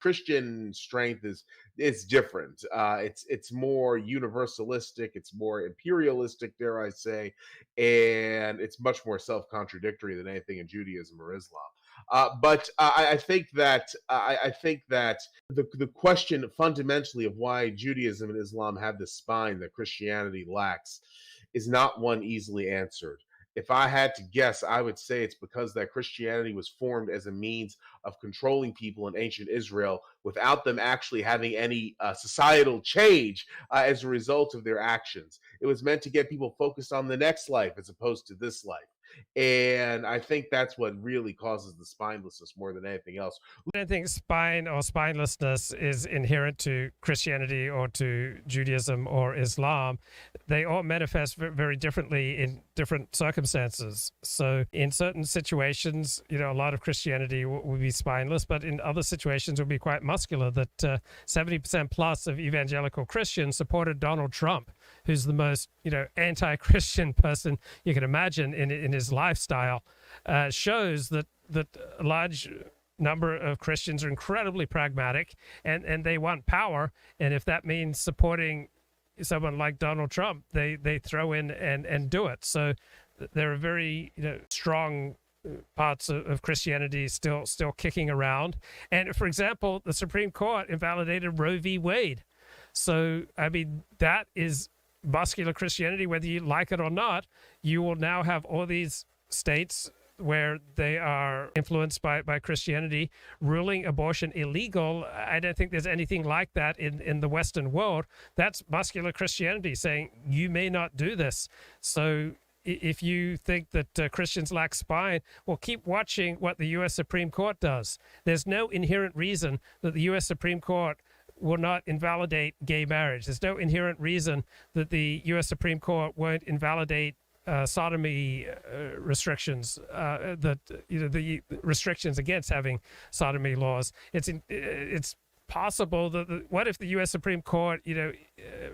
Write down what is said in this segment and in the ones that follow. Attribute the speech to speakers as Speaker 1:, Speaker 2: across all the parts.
Speaker 1: Christian strength is different. It's more universalistic, it's more imperialistic, dare I say, and it's much more self-contradictory than anything in Judaism or Islam. I think that the question fundamentally of why Judaism and Islam have this spine that Christianity lacks is not one easily answered. If I had to guess, I would say it's because that Christianity was formed as a means of controlling people in ancient Israel without them actually having any societal change as a result of their actions. It was meant to get people focused on the next life as opposed to this life. And I think that's what really causes the spinelessness more than anything else.
Speaker 2: I don't think spine or spinelessness is inherent to Christianity or to Judaism or Islam. They all manifest very differently in different circumstances. So in certain situations, a lot of Christianity would be spineless, but in other situations it would be quite muscular. That 70% plus of evangelical Christians supported Donald Trump, who's the most, anti-Christian person you can imagine in his lifestyle, shows that a large number of Christians are incredibly pragmatic and they want power. And if that means supporting someone like Donald Trump, they throw in and do it. So there are very strong parts of Christianity still kicking around. And for example, the Supreme Court invalidated Roe v. Wade. So, I mean, that is muscular Christianity, whether you like it or not. You will now have all these states where they are influenced by Christianity ruling abortion illegal. I don't think there's anything like that in the Western world. That's muscular Christianity saying you may not do this. So if you think that Christians lack spine, well, keep watching what the U.S. Supreme Court does. There's no inherent reason that the U.S. Supreme Court will not invalidate gay marriage. There's no inherent reason that the U.S. Supreme Court won't invalidate sodomy restrictions, the restrictions against having sodomy laws. It's possible that what if the U.S. Supreme Court,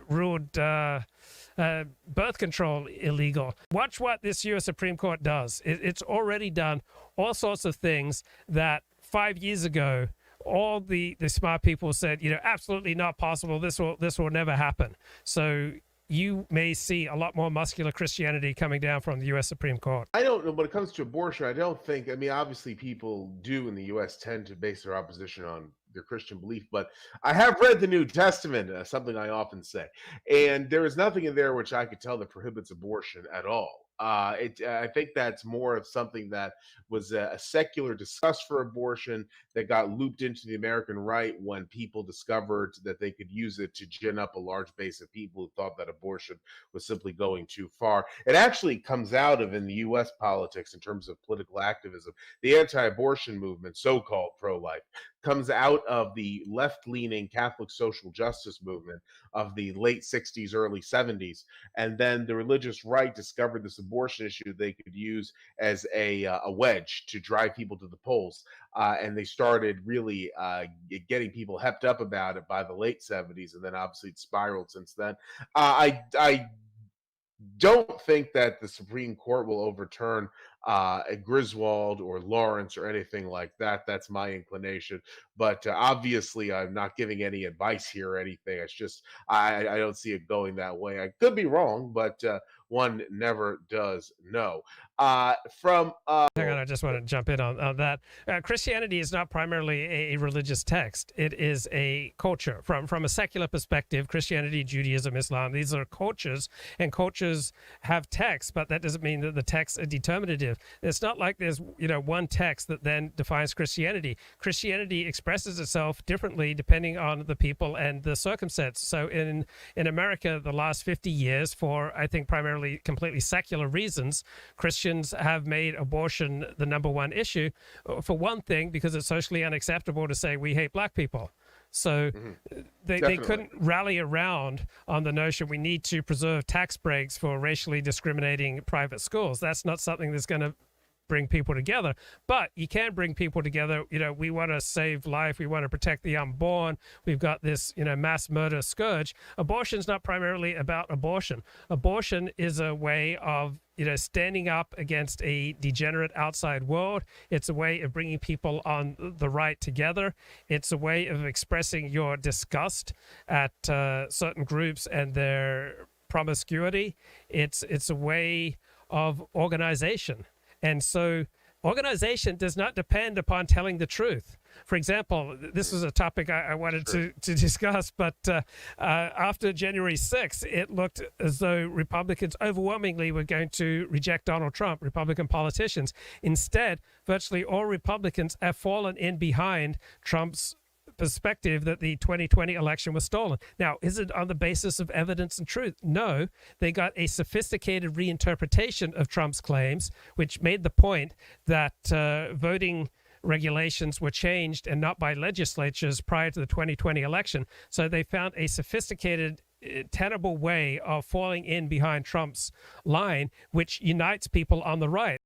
Speaker 2: ruled birth control illegal? Watch what this U.S. Supreme Court does. It's already done all sorts of things that 5 years ago all the smart people said, absolutely not possible. This will never happen. So you may see a lot more muscular Christianity coming down from the U.S. Supreme Court.
Speaker 1: I don't know. When it comes to abortion, I don't think, obviously people do in the U.S. tend to base their opposition on their Christian belief, but I have read the New Testament, something I often say, and there is nothing in there which I could tell that prohibits abortion at all. I think that's more of something that was a secular disgust for abortion that got looped into the American right when people discovered that they could use it to gin up a large base of people who thought that abortion was simply going too far. It actually comes out of, in the U.S. politics, in terms of political activism, the anti-abortion movement, so-called pro-life, comes out of the left-leaning Catholic social justice movement of the late 60s, early 70s. And then the religious right discovered this abortion issue they could use as a wedge to drive people to the polls. And they started really getting people hepped up about it by the late 70s. And then obviously it spiraled since then. I don't think that the Supreme Court will overturn Griswold or Lawrence or anything like that. That's my inclination. But obviously, I'm not giving any advice here or anything. It's just I don't see it going that way. I could be wrong, but one never does know. Hang
Speaker 2: on, I just want to jump in on that. Christianity is not primarily a religious text. It is a culture. From a secular perspective, Christianity, Judaism, Islam, these are cultures, and cultures have texts, but that doesn't mean that the texts are determinative. It's not like there's one text that then defines Christianity. Christianity expresses itself differently depending on the people and the circumstance. So in America, the last 50 years, for I think primarily completely secular reasons, Christians have made abortion the number one issue. For one thing, because it's socially unacceptable to say we hate black people. So they couldn't rally around on the notion we need to preserve tax breaks for racially discriminating private schools. That's not something that's going to bring people together, but you can bring people together. We want to save life. We want to protect the unborn. We've got this, mass murder scourge. Abortion's not primarily about abortion. Abortion is a way of standing up against a degenerate outside world. It's a way of bringing people on the right together. It's a way of expressing your disgust at certain groups and their promiscuity. It's a way of organization. And so organization does not depend upon telling the truth. For example, this was a topic I wanted to discuss, but after January 6th, it looked as though Republicans overwhelmingly were going to reject Donald Trump, Republican politicians. Instead, virtually all Republicans have fallen in behind Trump's perspective that the 2020 election was stolen. Now, is it on the basis of evidence and truth? No. They got a sophisticated reinterpretation of Trump's claims, which made the point that voting regulations were changed and not by legislatures prior to the 2020 election. So they found a sophisticated, tenable way of falling in behind Trump's line, which unites people on the right.